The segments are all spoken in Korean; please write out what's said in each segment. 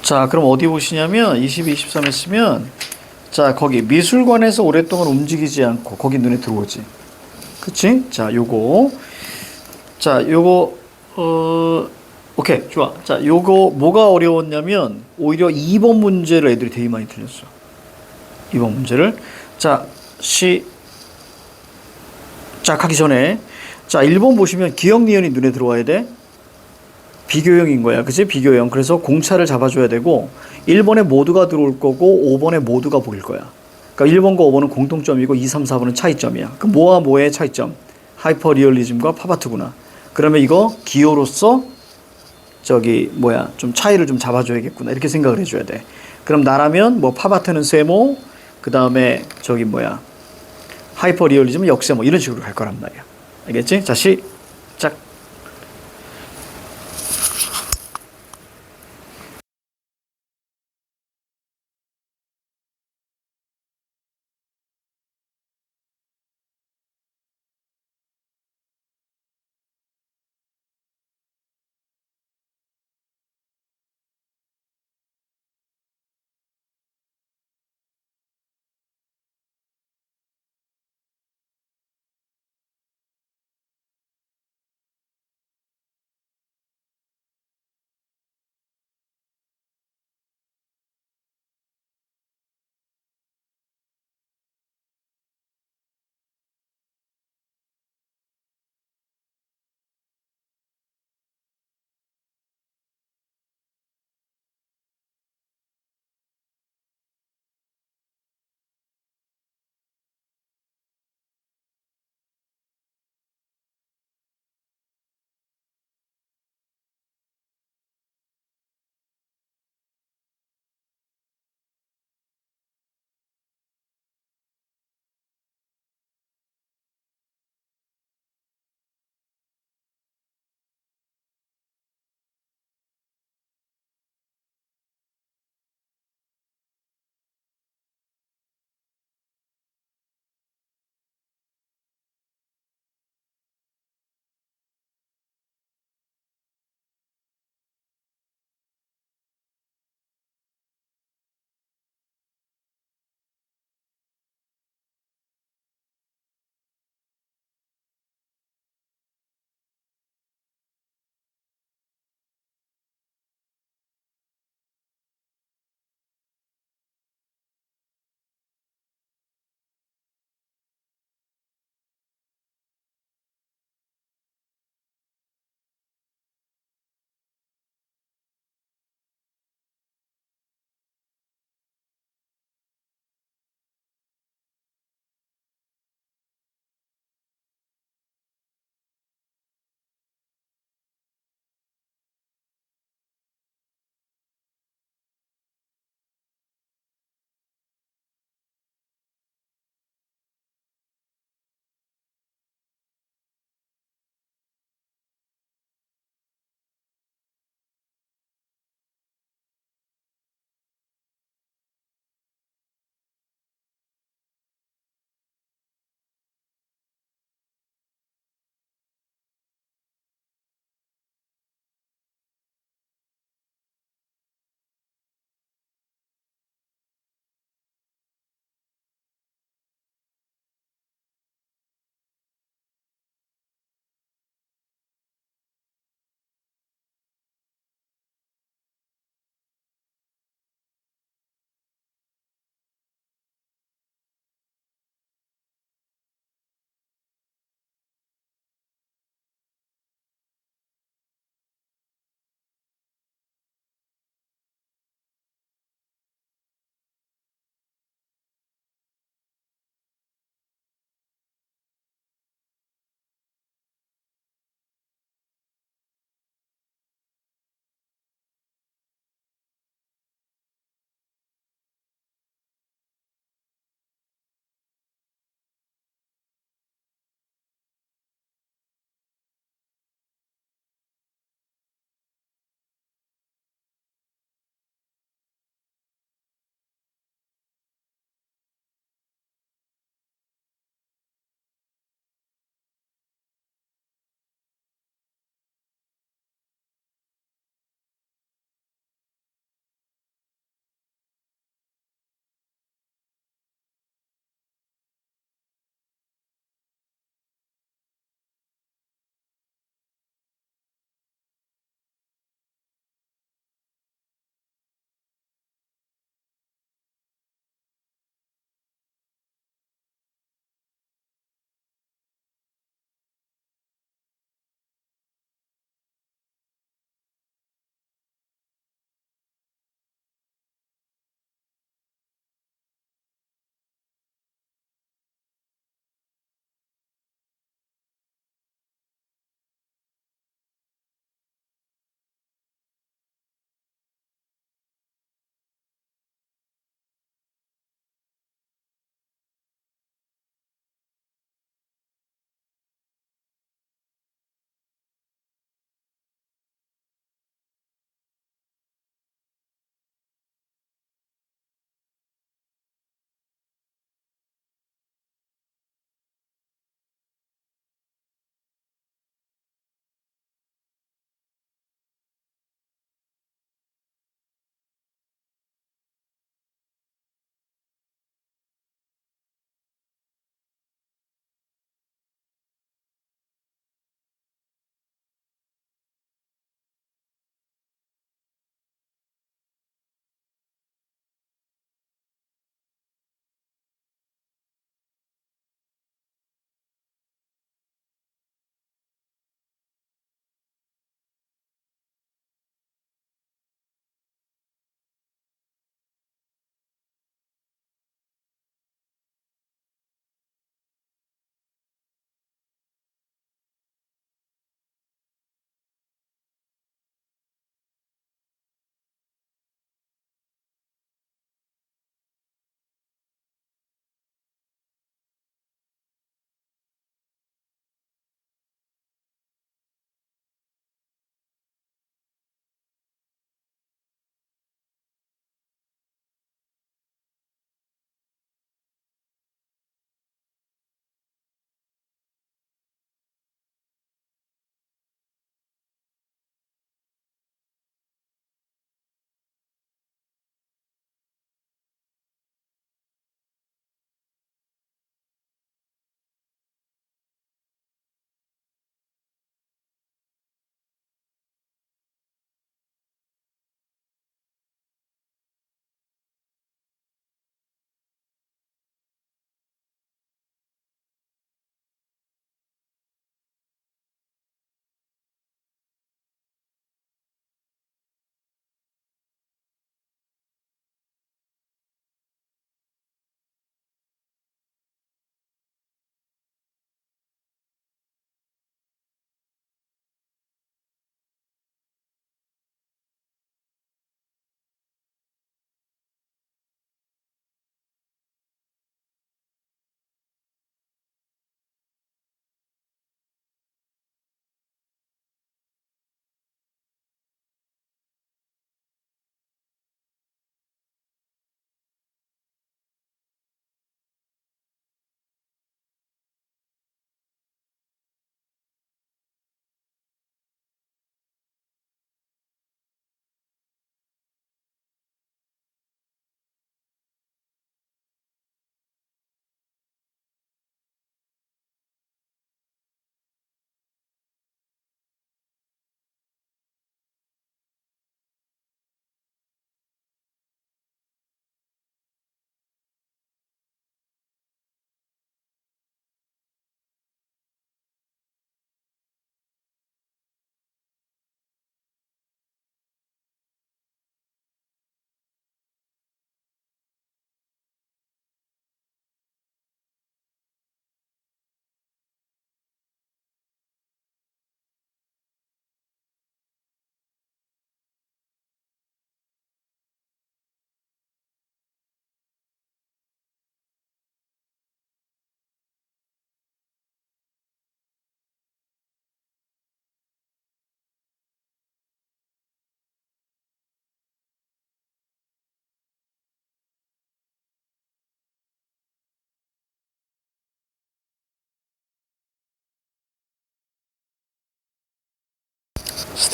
자, 그럼 어디 보시냐면 22, 23 했으면 자, 거기 미술관에서 오랫동안 움직이지 않고 거기 눈에 들어오지. 그치? 자, 요거. 자, 요거 오케이. 좋아. 자, 요거 뭐가 어려웠냐면 오히려 2번 문제를 애들이 되게 많이 틀렸어. 2번 문제를. 자, 시작하기 전에 자, 1번 보시면 기억 니은이 눈에 들어와야 돼. 비교형인 거야. 그치? 비교형. 그래서 공차를 잡아줘야 되고 1번에 모두가 들어올 거고 5번에 모두가 보일 거야. 그러니까 1번과 5번은 공통점이고 2, 3, 4번은 차이점이야. 그 뭐와 뭐의 차이점? 하이퍼리얼리즘과 팝아트구나. 그러면 이거 기호로서 저기 뭐야 좀 차이를 좀 잡아줘야겠구나 이렇게 생각을 해줘야 돼. 그럼 나라면 뭐 팝아트는 세모, 그 다음에 저기 뭐야 하이퍼리얼리즘은 역세모 이런 식으로 갈 거란 말이야. 알겠지? 자, 시작.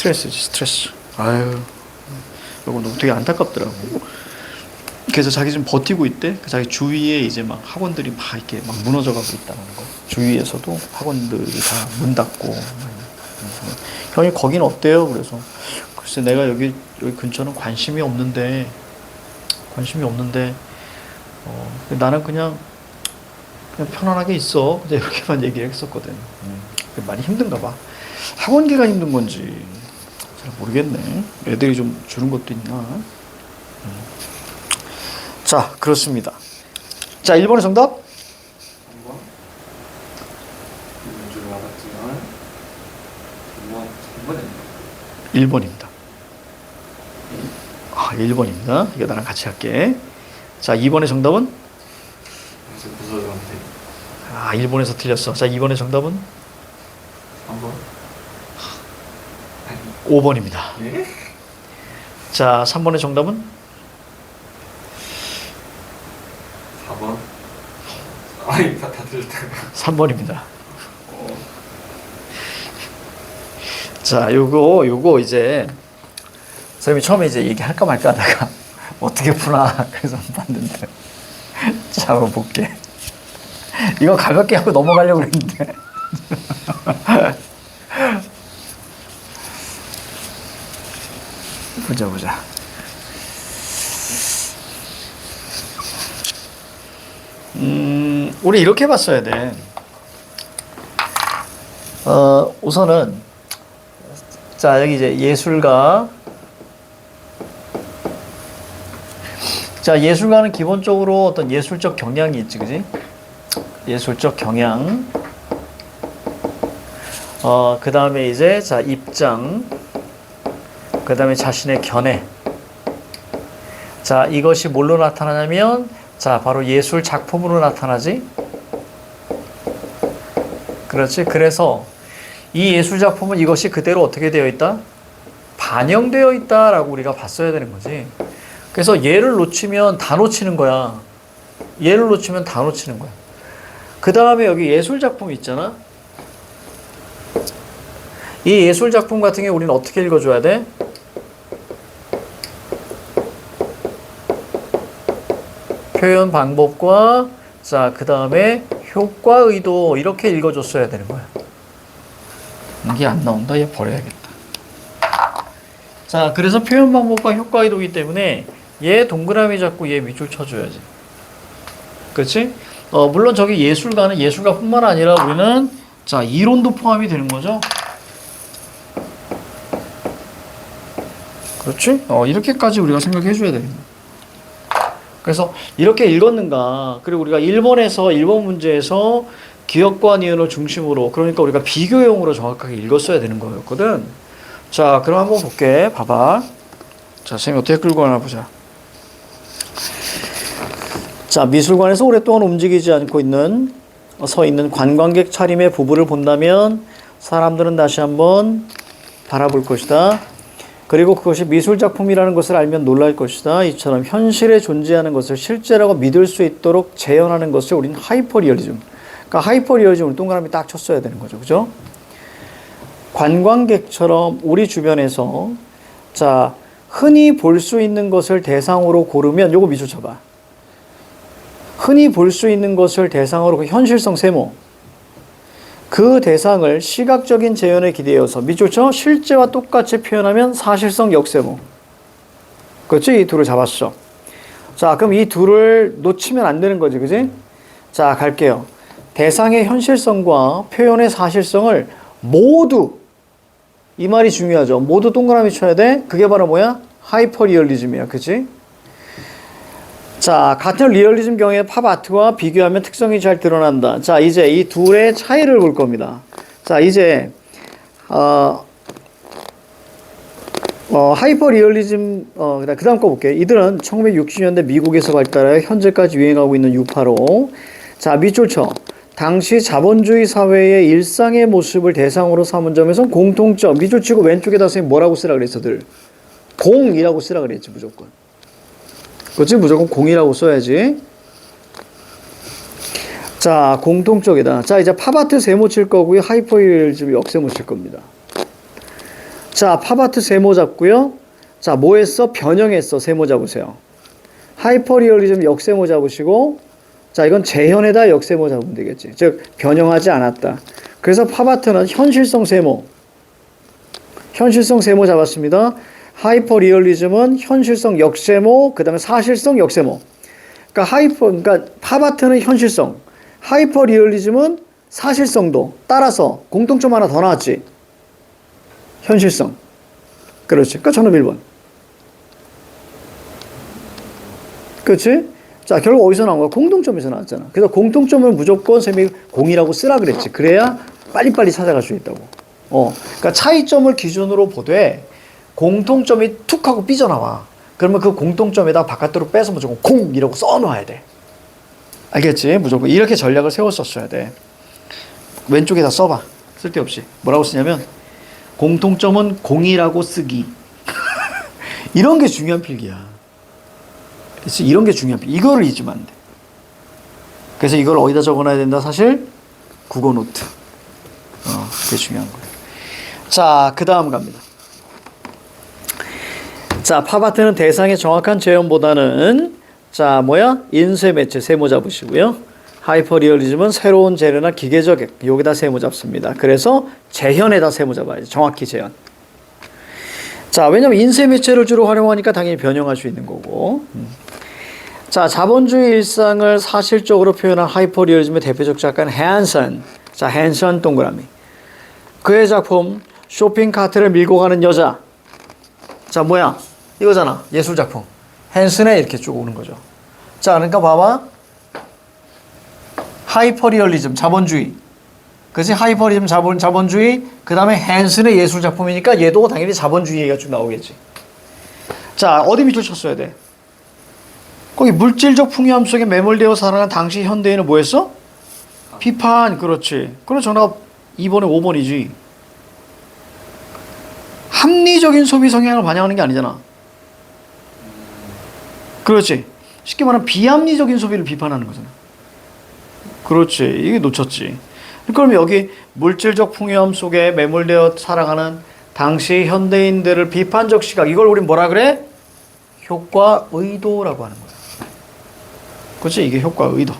스트레스지, 스트레스. 아유, 이거 너무 되게 안타깝더라고. 그래서 자기 지금 버티고 있대. 자기 주위에 이제 막 학원들이 막 이렇게 막 무너져가고 있다는 거. 주위에서도 학원들이 다 문 닫고. 형이 거긴 어때요? 그래서 글쎄 내가 여기 근처는 관심이 없는데 나는 그냥 편안하게 있어. 그냥 이렇게만 얘기를 했었거든. 많이 힘든가 봐. 학원계가 힘든 건지 잘 모르겠네. 애들이 좀 주는 것도 있나. 자, 그렇습니다. 자, 1번의 정답? 3번. 이건 줄 알았지만 2번 3번입니다. 1번입니다. 아, 1번입니다. 이거 나랑 같이 할게. 자, 2번의 정답은? 부서졌는데. 아, 1번에서 틀렸어. 자, 2번의 정답은? 3번. 5번입니다. 예? 자, 3번의 정답은? 4번. 아니 다 틀렸다. 3번입니다. 자, 요거 이제 선생님이 처음에 이제 얘기할까 말까 하다가 어떻게 푸나 그래서 봤는데 자, 한번 볼게. 이거 가볍게 하고 넘어가려고 했는데 보자. 우리 이렇게 봤어야 돼. 우선은 자, 여기 이제 예술가. 자, 예술가는 기본적으로 어떤 예술적 경향이 있지, 그지? 예술적 경향. 그 다음에 이제 자, 입장. 그 다음에 자신의 견해. 자, 이것이 뭘로 나타나냐면 자, 바로 예술 작품으로 나타나지. 그렇지. 그래서 이 예술 작품은 이것이 그대로 어떻게 되어 있다? 반영되어 있다라고 우리가 봤어야 되는 거지. 그래서 얘를 놓치면 다 놓치는 거야. 얘를 놓치면 다 놓치는 거야. 그 다음에 여기 예술 작품 있잖아. 이 예술 작품 같은 경우 우리는 어떻게 읽어줘야 돼? 표현 방법과 자, 그 다음에 효과 의도 이렇게 읽어줬어야 되는 거야. 이게 안 나온다. 얘 버려야겠다. 자, 그래서 표현 방법과 효과 의도이기 때문에 얘 동그라미 잡고 얘 밑줄 쳐줘야지. 그렇지? 물론 저기 예술가는 예술가뿐만 아니라 우리는 자, 이론도 포함이 되는 거죠. 그렇지? 이렇게까지 우리가 생각해 줘야 됩니다. 그래서 이렇게 읽었는가. 그리고 우리가 1번 문제에서 기억과 니은을 중심으로 그러니까 우리가 비교형으로 정확하게 읽었어야 되는 거였거든. 자, 그럼 한번 볼게. 봐봐. 자, 선생님 어떻게 끌고 가나 보자. 자, 미술관에서 오랫동안 움직이지 않고 서 있는 관광객 차림의 부부를 본다면 사람들은 다시 한번 바라볼 것이다. 그리고 그것이 미술작품이라는 것을 알면 놀랄 것이다. 이처럼 현실에 존재하는 것을 실제라고 믿을 수 있도록 재현하는 것을 우리는 하이퍼리얼리즘. 그러니까 하이퍼리얼리즘을 동그라미 딱 쳤어야 되는 거죠. 그죠? 관광객처럼 우리 주변에서 자, 흔히 볼 수 있는 것을 대상으로 고르면 요거 밑줄 쳐봐. 흔히 볼 수 있는 것을 대상으로 그 현실성 세모. 그 대상을 시각적인 재현에 기대어서 밑줄 쳐 실제와 똑같이 표현하면 사실성 역세모. 그렇지? 이 둘을 잡았어. 자, 그럼 이 둘을 놓치면 안 되는 거지. 그지? 자, 갈게요. 대상의 현실성과 표현의 사실성을 모두, 이 말이 중요하죠. 모두 동그라미 쳐야 돼. 그게 바로 뭐야? 하이퍼리얼리즘이야. 그치? 자, 같은 리얼리즘 경우에 팝아트와 비교하면 특성이 잘 드러난다. 자, 이제 이 둘의 차이를 볼 겁니다. 자, 이제 하이퍼리얼리즘 그 다음 거 볼게요. 이들은 1960년대 미국에서 발달하여 현재까지 유행하고 있는 유파로 자, 밑줄 쳐. 당시 자본주의 사회의 일상의 모습을 대상으로 삼은 점에서 공통점. 밑줄 치고 왼쪽에다 선생님 뭐라고 쓰라 그랬어들? 공이라고 쓰라 그랬지 무조건. 그렇지? 무조건 공이라고 써야지. 자, 공통적이다. 자, 이제 팝아트 세모 칠 거고요. 하이퍼리얼리즘 역세모 칠 겁니다. 자, 팝아트 세모 잡고요. 자, 뭐 했어? 변형했어. 세모 잡으세요. 하이퍼리얼리즘 역세모 잡으시고, 자, 이건 재현에다 역세모 잡으면 되겠지. 즉, 변형하지 않았다. 그래서 팝아트는 현실성 세모. 현실성 세모 잡았습니다. 하이퍼리얼리즘은 현실성 역세모, 그 다음에 사실성 역세모. 그러니까 팝아트는 현실성, 하이퍼리얼리즘은 사실성도 따라서 공통점 하나 더 나왔지. 현실성. 그렇지. 그러니까 정답 1번. 그렇지? 자, 결국 어디서 나온 거야? 공통점에서 나왔잖아. 그래서 공통점을 무조건 쌤이 공이라고 쓰라 그랬지. 그래야 빨리빨리 찾아갈 수 있다고. 그러니까 차이점을 기준으로 보되 공통점이 툭 하고 삐져나와. 그러면 그 공통점에다 바깥으로 빼서 무조건 공이라고 써놓아야 돼. 알겠지? 무조건 이렇게 전략을 세웠었어야 돼. 왼쪽에다 써봐. 쓸데없이. 뭐라고 쓰냐면 공통점은 공이라고 쓰기. 이런 게 중요한 필기야. 그치? 이런 게 중요한 필기. 이거를 잊으면 안 돼. 그래서 이걸 어디다 적어놔야 된다? 사실 국어 노트. 그게 중요한 거예요. 자, 그 다음 갑니다. 자, 팝아트는 대상의 정확한 재현보다는 자, 인쇄 매체 세모 잡으시고요. 하이퍼리얼리즘은 새로운 재료나 기계적 액, 여기다 세모 잡습니다. 그래서 재현에다 세모 잡아야지. 정확히 재현. 자, 왜냐면 인쇄 매체를 주로 활용하니까 당연히 변형할 수 있는 거고. 자, 자본주의 일상을 사실적으로 표현한 하이퍼리얼리즘의 대표적 작가는 헨슨. 자, 헨슨 동그라미. 그의 작품 쇼핑 카트를 밀고 가는 여자. 자, 이거잖아. 예술 작품. 헨슨에 이렇게 쭉 오는 거죠. 자, 그러니까 봐봐. 하이퍼리얼리즘, 자본주의. 그치? 하이퍼리즘, 자본주의. 그 다음에 헨슨의 예술 작품이니까 얘도 당연히 자본주의 얘기가 쭉 나오겠지. 자, 어디 밑줄 쳤어야 돼? 거기 물질적 풍요함 속에 매몰되어 살아가는 당시 현대인은 뭐 했어? 비판. 그렇지. 그럼 정답 2번에 5번이지. 합리적인 소비 성향을 반영하는 게 아니잖아. 그렇지. 쉽게 말하면 비합리적인 소비를 비판하는 거잖아. 그렇지. 이게 놓쳤지. 그럼 여기 물질적 풍요함 속에 매몰되어 살아가는 당시 현대인들을 비판적 시각, 이걸 우리 뭐라 그래? 효과 의도라고 하는 거야. 그렇지? 이게 효과 의도.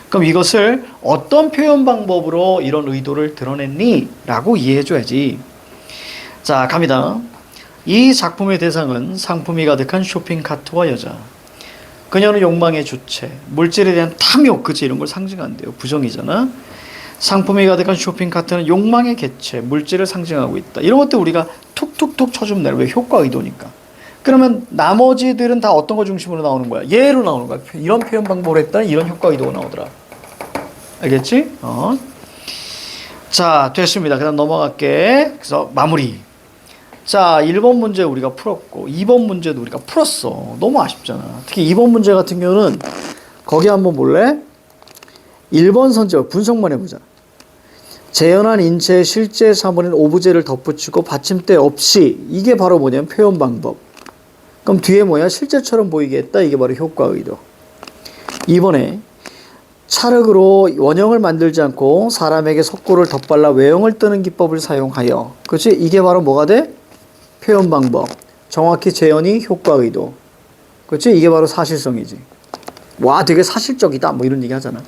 그럼 이것을 어떤 표현 방법으로 이런 의도를 드러냈니? 라고 이해해줘야지. 자, 갑니다. 이 작품의 대상은 상품이 가득한 쇼핑카트와 여자. 그녀는 욕망의 주체, 물질에 대한 탐욕, 그치? 이런 걸 상징한대요. 부정이잖아. 상품이 가득한 쇼핑카트는 욕망의 개체, 물질을 상징하고 있다. 이런 것들 우리가 툭툭툭 쳐주면 돼. 왜? 효과 의도니까. 그러면 나머지들은 다 어떤 거 중심으로 나오는 거야? 예로 나오는 거야. 이런 표현 방법을 했더니 이런 효과 의도가 나오더라. 알겠지? 자, 됐습니다. 그 다음 넘어갈게. 그래서 마무리. 자, 1번 문제 우리가 풀었고 2번 문제도 우리가 풀었어. 너무 아쉽잖아. 특히 2번 문제 같은 경우는 거기 한번 볼래? 1번 선적 분석만 해보자. 재현한 인체의 실제 사물인 오브제를 덧붙이고 받침대 없이, 이게 바로 뭐냐면 표현 방법. 그럼 뒤에 실제처럼 보이게 했다. 이게 바로 효과 의도. 2번에 찰흙으로 원형을 만들지 않고 사람에게 석고를 덧발라 외형을 뜨는 기법을 사용하여. 그렇지? 이게 바로 뭐가 돼? 표현 방법. 정확히 재현이 효과 의도. 그렇지? 이게 바로 사실성이지. 와, 되게 사실적이다. 뭐 이런 얘기 하잖아.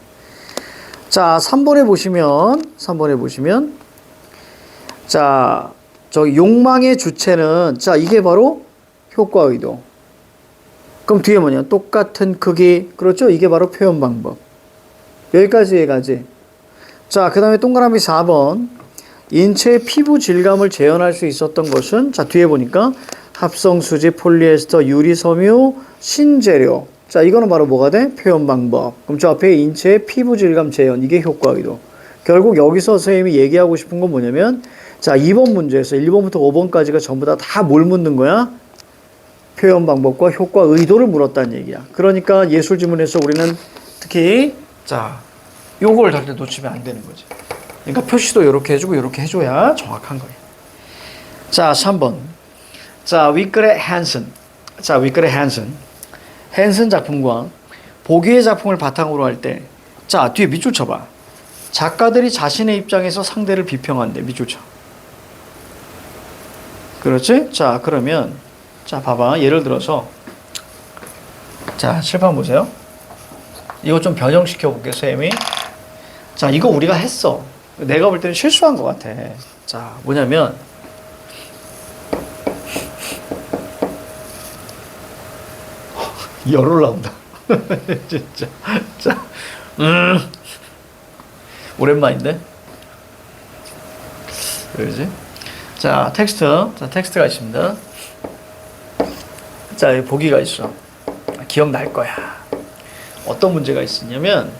자, 3번에 보시면 자, 저 욕망의 주체는, 자, 이게 바로 효과 의도. 그럼 뒤에 똑같은 크기. 그렇죠? 이게 바로 표현 방법. 여기까지 해가지. 자, 그 다음에 동그라미 4번. 인체의 피부 질감을 재현할 수 있었던 것은, 자, 뒤에 보니까 합성수지, 폴리에스터, 유리, 섬유, 신재료. 자, 이거는 바로 뭐가 돼? 표현 방법. 그럼 저 앞에 인체의 피부 질감 재현. 이게 효과 의도. 결국 여기서 선생님이 얘기하고 싶은 건 뭐냐면, 자, 2번 문제에서 1번부터 5번까지가 전부 다 뭘 묻는 거야? 표현 방법과 효과 의도를 물었다는 얘기야. 그러니까 예술 지문에서 우리는 특히, 자, 요걸 할 때 놓치면 안 되는 거지. 그러니까 표시도 이렇게 해주고 이렇게 해줘야 정확한 거예요. 자, 3번. 자, 위클의 헨슨. 자, 위클의 헨슨. 헨슨 작품과 보기의 작품을 바탕으로 할 때, 자, 뒤에 밑줄 쳐봐. 작가들이 자신의 입장에서 상대를 비평한대. 밑줄 쳐. 그렇지? 자, 그러면 자, 봐봐. 예를 들어서 자, 칠판 보세요. 이거 좀 변형시켜 볼게, 쌤이. 자, 이거 우리가 했어. 내가 볼 때는 실수한 것 같아. 자, 뭐냐면 열 올라온다. 진짜. 자, 오랜만인데? 그러지? 자, 텍스트. 자, 텍스트가 있습니다. 자, 여기 보기가 있어. 기억날 거야. 어떤 문제가 있었냐면,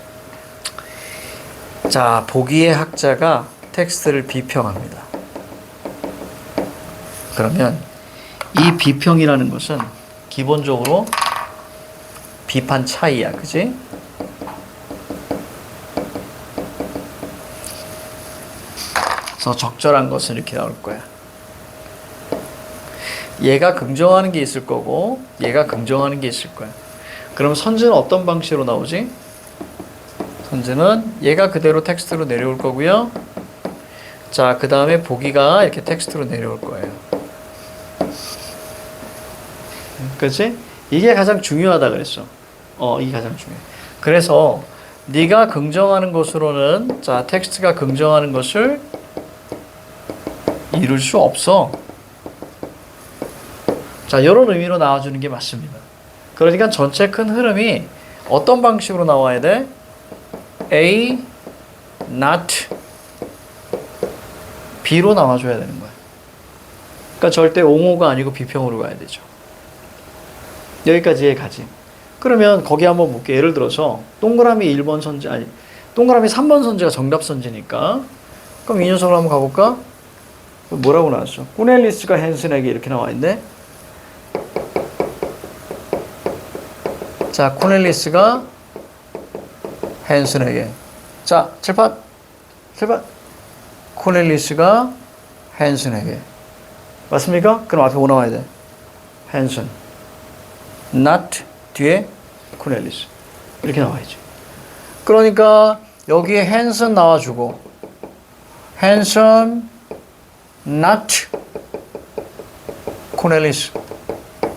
자, 보기의 학자가 텍스트를 비평합니다. 그러면 이 비평이라는 것은 기본적으로 비판 차이야. 그지? 그래서 적절한 것은 이렇게 나올 거야. 얘가 긍정하는 게 있을 거고 얘가 긍정하는 게 있을 거야. 그럼 선지는 어떤 방식으로 나오지? 선지는 얘가 그대로 텍스트로 내려올 거고요. 자, 그 다음에 보기가 이렇게 텍스트로 내려올 거예요. 그치? 이게 가장 중요하다 그랬어. 이게 가장 중요해. 그래서 네가 긍정하는 것으로는 자, 텍스트가 긍정하는 것을 이룰 수 없어. 자, 이런 의미로 나와주는 게 맞습니다. 그러니까 전체 큰 흐름이 어떤 방식으로 나와야 돼? A, not B로 나와줘야 되는 거야. 그러니까 절대 옹호가 아니고 비평으로 가야 되죠. 여기까지의 가지. 그러면 거기 한번 볼게. 예를 들어서 동그라미 1번 선지, 아니 동그라미 3번 선지가 정답 선지니까 그럼 이 녀석을 한번 가볼까? 뭐라고 나왔어? 코넬리스가 헨슨에게 이렇게 나와 있네. 자, 코넬리스가 헨슨에게. 자, 칠판. 코넬리스가 헨슨에게. 맞습니까? 그럼 앞에 뭐 나와야 돼? 헨슨. not 뒤에 코넬리스. 이렇게 나와야지. 그러니까 여기에 헨슨 나와주고 헨슨 not 코넬리스.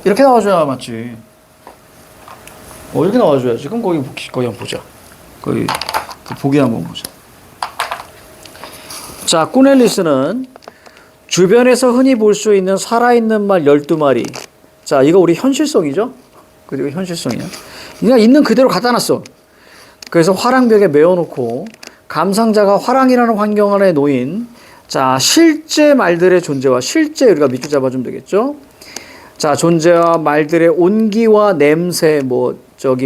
이렇게 나와줘야 맞지. 이렇게 나와줘야지. 그럼 거기 한번 보자. 거기 그 보기 한번 보자. 자, 코넬리스는 주변에서 흔히 볼 수 있는 살아있는 말 12마리. 자, 이거 우리 현실성이죠? 그리고 현실성이야. 그냥 있는 그대로 갖다 놨어. 그래서 화랑벽에 메워놓고 감상자가 화랑이라는 환경 안에 놓인 자, 실제 말들의 존재와 실제 우리가 밑줄 잡아주면 되겠죠? 자, 존재와 말들의 온기와 냄새,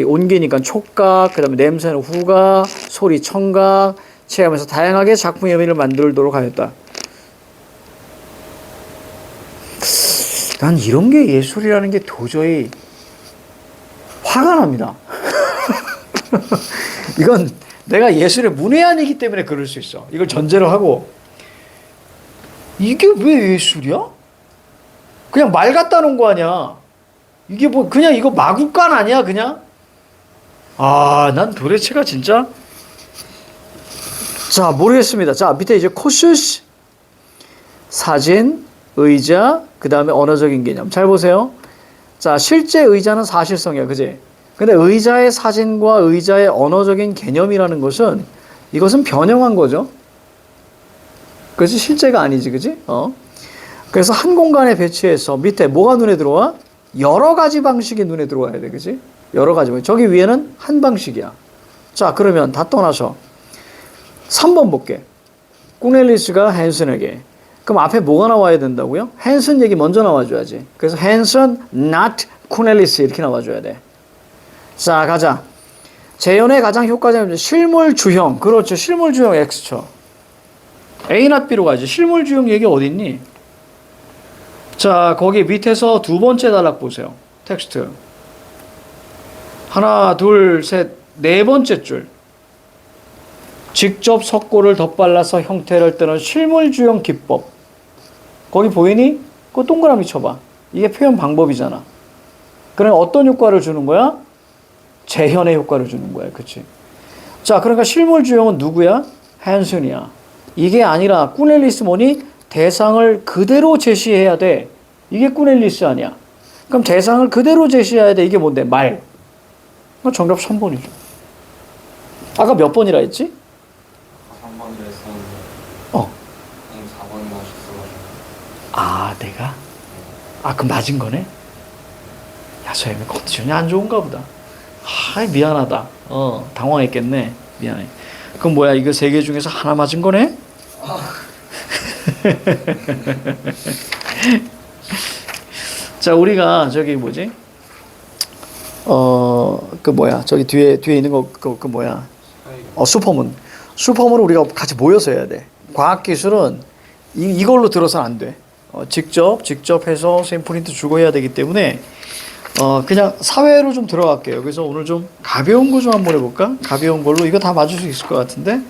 온기니까 촉각, 그 다음에 냄새는 후각, 소리 청각, 체험에서 다양하게 작품의 의미를 만들도록 하였다. 난 이런 게 예술이라는 게 도저히 화가 납니다. 이건 내가 예술의 문외한이기 때문에 그럴 수 있어. 이걸 전제로 하고 이게 왜 예술이야? 그냥 말 갖다 놓은 거 아니야. 이게 그냥 이거 마구간 아니야 그냥? 난 도대체가 진짜 자, 모르겠습니다. 자, 밑에 이제 코슈스 사진, 의자, 그 다음에 언어적인 개념. 잘 보세요. 자, 실제 의자는 사실성이야. 그지? 근데 의자의 사진과 의자의 언어적인 개념이라는 것은 이것은 변형한 거죠. 그렇지? 실제가 아니지. 그지? 그래서 한 공간에 배치해서 밑에 뭐가 눈에 들어와? 여러 가지 방식이 눈에 들어와야 돼. 그지? 여러 가지. 저기 위에는 한 방식이야. 자, 그러면 다 떠나서 3번 볼게. 코넬리스가 헨슨에게. 그럼 앞에 뭐가 나와야 된다고요? 헨슨 얘기 먼저 나와줘야지. 그래서 헨슨, not 코넬리스 이렇게 나와줘야 돼. 자, 가자. 재현의 가장 효과적인 실물 주형. 그렇죠. 실물 주형 X죠. A, not B로 가야지. 실물 주형 얘기 어디 있니? 자, 거기 밑에서 두 번째 단락 보세요. 텍스트. 하나, 둘, 셋, 네 번째 줄. 직접 석고를 덧발라서 형태를 뜨는 실물주형 기법. 거기 보이니? 그거 동그라미 쳐봐. 이게 표현 방법이잖아. 그럼 어떤 효과를 주는 거야? 재현의 효과를 주는 거야. 그치? 자, 그러니까 실물주형은 누구야? 헨슨이야. 이게 아니라 코넬리스 뭐니? 대상을 그대로 제시해야 돼. 이게 꾸넬리스 아니야. 그럼 대상을 그대로 제시해야 돼. 이게 뭔데? 말. 그럼 정답 3번이죠. 아까 몇 번이라 했지? 3번을 했었는데 어. 4번만 줬어가지고. 아, 내가? 아, 그럼 맞은 거네? 야, 소혜미 컨디션이 안 좋은가 보다. 아, 미안하다. 당황했겠네. 미안해. 그럼 뭐야, 이거 세 개 중에서 하나 맞은 거네? 자, 우리가 저기 뭐지? 그 뭐야? 저기 뒤에 있는 거, 그 뭐야? 슈퍼문. 슈퍼문을 우리가 같이 모여서 해야 돼. 과학기술은 이걸로 들어서는 안 돼. 직접 해서 샘플린트 주고 해야 되기 때문에, 그냥 사회로 좀 들어갈게요. 그래서 오늘 좀 가벼운 거 좀 한번 해볼까? 가벼운 걸로. 이거 다 맞을 수 있을 것 같은데.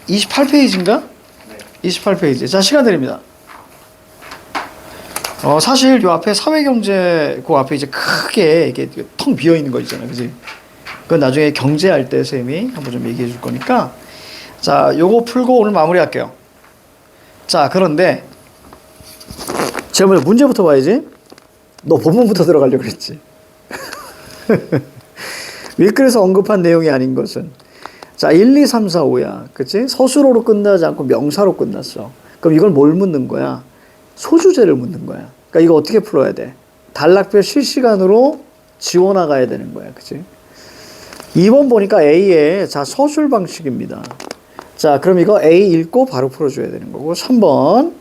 28페이지인가? 네. 28페이지. 자, 시간 드립니다. 사실 요 앞에 사회경제 그 앞에 이제 크게 이게 텅 비어 있는 거 있잖아요. 그지? 그건 나중에 경제할 때 쌤이 한번 좀 얘기해 줄 거니까. 자, 요거 풀고 오늘 마무리할게요. 자, 그런데 제가 먼저 문제부터 봐야지. 너 본문부터 들어가려고 그랬지. 윌클에서 언급한 내용이 아닌 것은. 자, 1, 2, 3, 4, 5야. 그치? 서술어로 끝나지 않고 명사로 끝났어. 그럼 이걸 뭘 묻는 거야? 소주제를 묻는 거야. 그러니까 이거 어떻게 풀어야 돼? 단락별 실시간으로 지워나가야 되는 거야. 그치? 2번 보니까 A의 자, 서술 방식입니다. 자, 그럼 이거 A 읽고 바로 풀어줘야 되는 거고. 3번.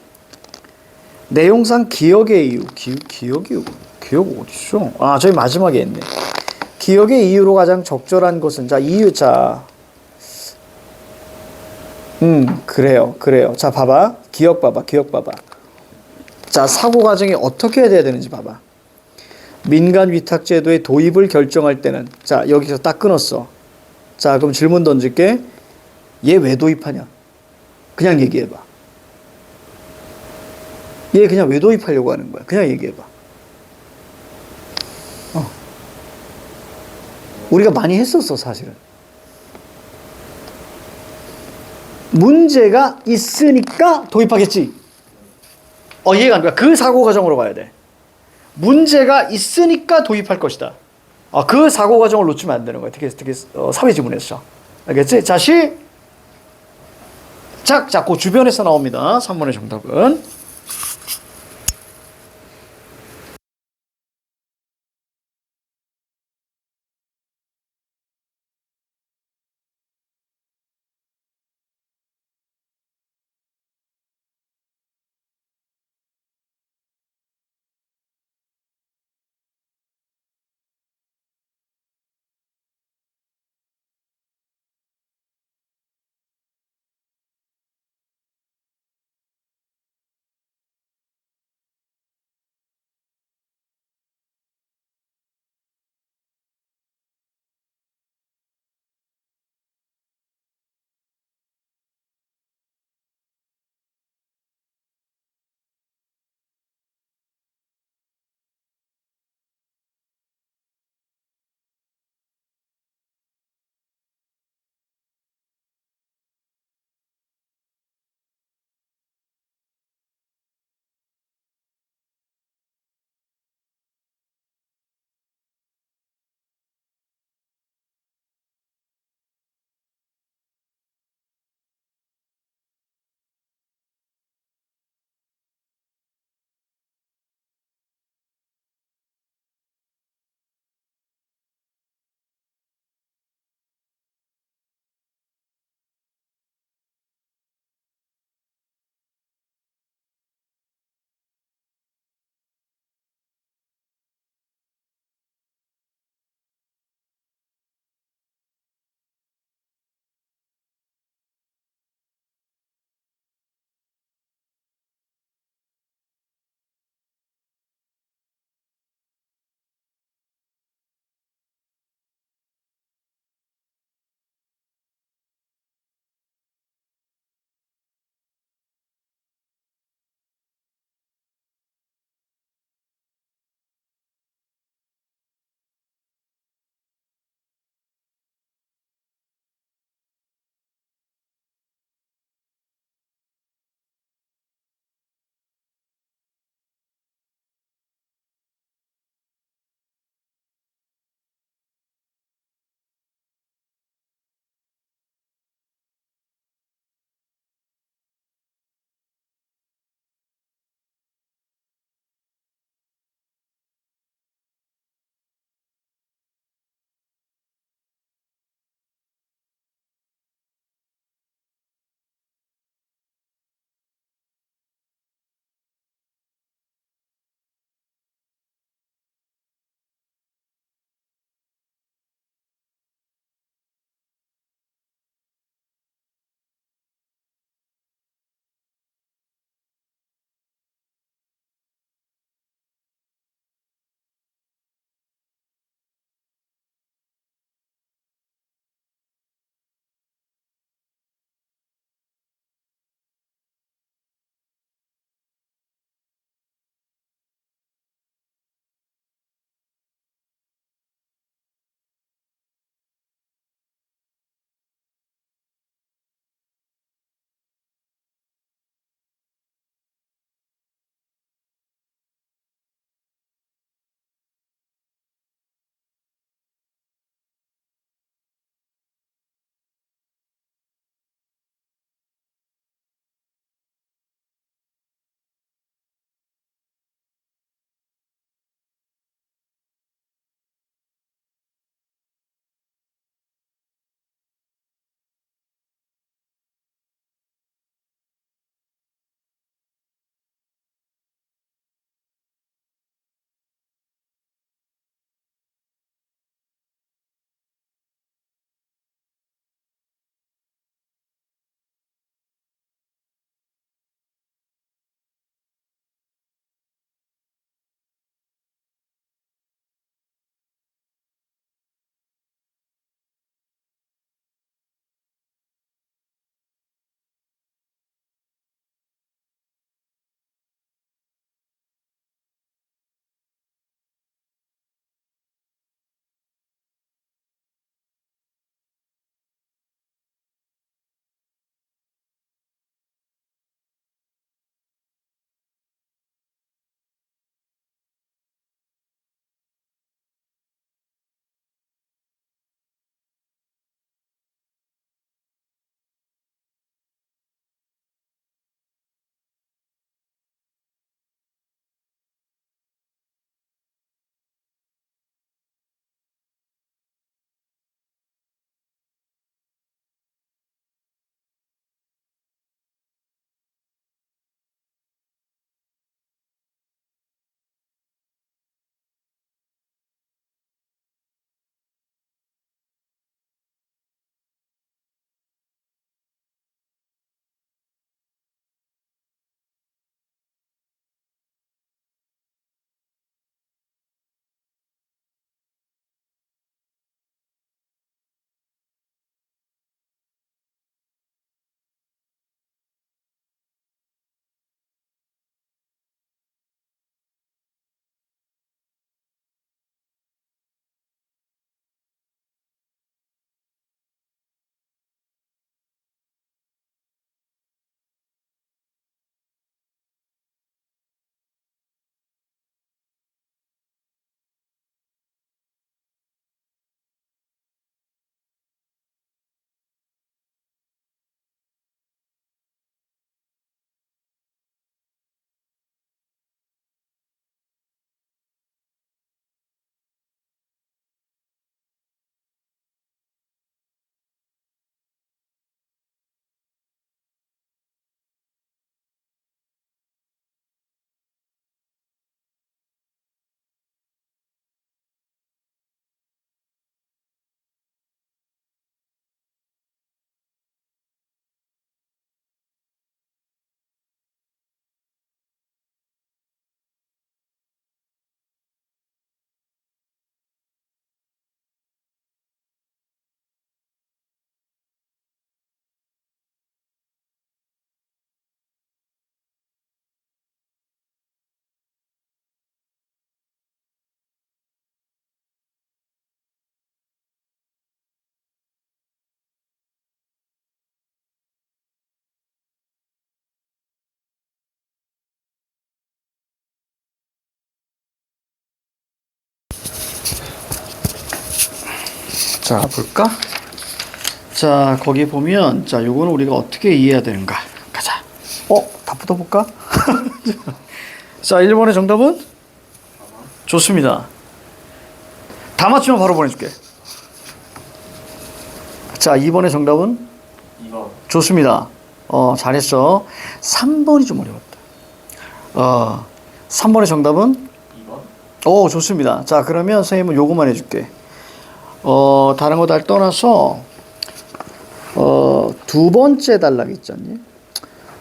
내용상 기억의 이유. 기억 어딨어? 아, 저기 마지막에 있네. 기억의 이유로 가장 적절한 것은, 자, 이유, 자. 그래요. 자, 봐봐. 기억 봐봐. 자, 사고 과정이 어떻게 해야 되는지 봐봐. 민간 위탁제도의 도입을 결정할 때는, 자, 여기서 딱 끊었어. 자, 그럼 질문 던질게. 얘 왜 도입하냐? 그냥 얘기해봐. 얘 그냥 왜 도입하려고 하는 거야? 그냥 얘기해봐. 우리가 많이 했었어, 사실은. 문제가 있으니까 도입하겠지. 이해가 안 돼. 그 사고 과정으로 가야 돼. 문제가 있으니까 도입할 것이다. 그 사고 과정을 놓치면 안 되는 거야. 특히 사회 지문에서. 알겠지? 자, 자, 그 주변에서 나옵니다. 3번의 정답은. 자, 볼까? 자, 거기 보면, 자, 요거는 우리가 어떻게 이해해야 되는가? 가자. 다 붙어볼까? 자, 1번의 정답은? 좋습니다. 다 맞추면 바로 보내줄게. 자, 2번의 정답은? 2번. 좋습니다. 잘했어. 3번이 좀 어려웠다. 3번의 정답은? 2번. 좋습니다. 자, 그러면 선생님은 요거만 해줄게. 다른 거 다 떠나서, 두 번째 단락 있잖니?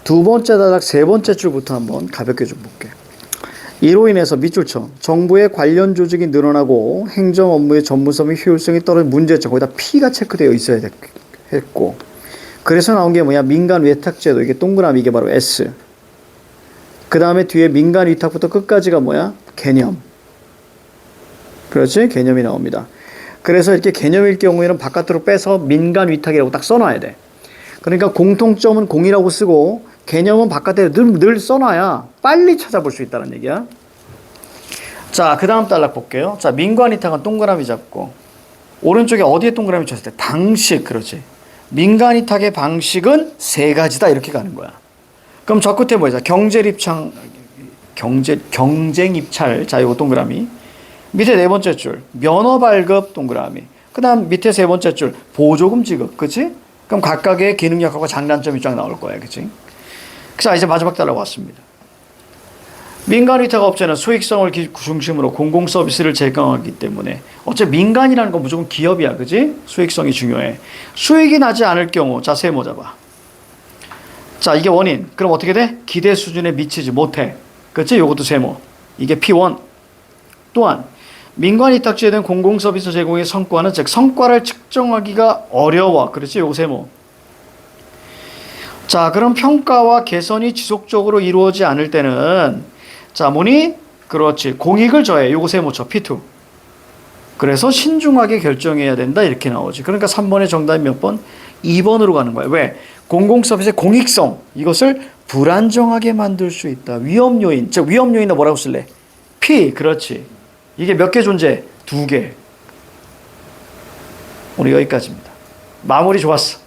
두 번째 단락 세 번째 줄부터 한번 가볍게 좀 볼게. 이로 인해서 밑줄처럼 정부의 관련 조직이 늘어나고 행정 업무의 전문성이 효율성이 떨어진 문제점, 거기다 P가 체크되어 있어야 했고, 그래서 나온 게 뭐야? 민간 외탁제도, 이게 동그라미, 이게 바로 S. 그 다음에 뒤에 민간 위탁부터 끝까지가 뭐야? 개념. 그렇지? 개념이 나옵니다. 그래서 이렇게 개념일 경우에는 바깥으로 빼서 민간 위탁이라고 딱 써놔야 돼. 그러니까 공통점은 공이라고 쓰고 개념은 바깥에 늘 써놔야 빨리 찾아볼 수 있다는 얘기야. 자, 그 다음 단락 볼게요. 자, 민간 위탁은 동그라미 잡고 오른쪽에 어디에 동그라미 쳤을 때? 방식, 그렇지. 민간 위탁의 방식은 세 가지다 이렇게 가는 거야. 그럼 저 끝에 뭐야? 경쟁 입찰. 자, 요거 동그라미. 밑에 네 번째 줄 면허 발급 동그라미. 그 다음 밑에 세 번째 줄 보조금 지급. 그치? 그럼 각각의 기능력하고 장단점이 쫙 나올 거야. 그치? 자, 이제 마지막 단락 왔습니다. 민간 위탁 업체는 수익성을 중심으로 공공 서비스를 제공하기 때문에 어차피 민간이라는 건 무조건 기업이야. 그치? 수익성이 중요해. 수익이 나지 않을 경우, 자, 세모 잡아. 자, 이게 원인. 그럼 어떻게 돼? 기대 수준에 미치지 못해. 그치? 요것도 세모. 이게 P1. 또한 민간 위탁지에 대한 공공 서비스 제공의 성과는 즉 성과를 측정하기가 어려워. 그렇지? 요거 세모. 자, 그럼 평가와 개선이 지속적으로 이루어지지 않을 때는 자, 뭐니? 그렇지. 공익을 저해. 요거 세모 쳐. P2. 그래서 신중하게 결정해야 된다. 이렇게 나오지. 그러니까 3번의 정답이 몇 번? 2번으로 가는 거야. 왜? 공공 서비스의 공익성. 이것을 불안정하게 만들 수 있다. 위험 요인. 즉 위험 요인은 뭐라고 쓸래? P. 그렇지. 이게 몇 개 존재? 2개. 오늘 여기까지입니다. 마무리 좋았어.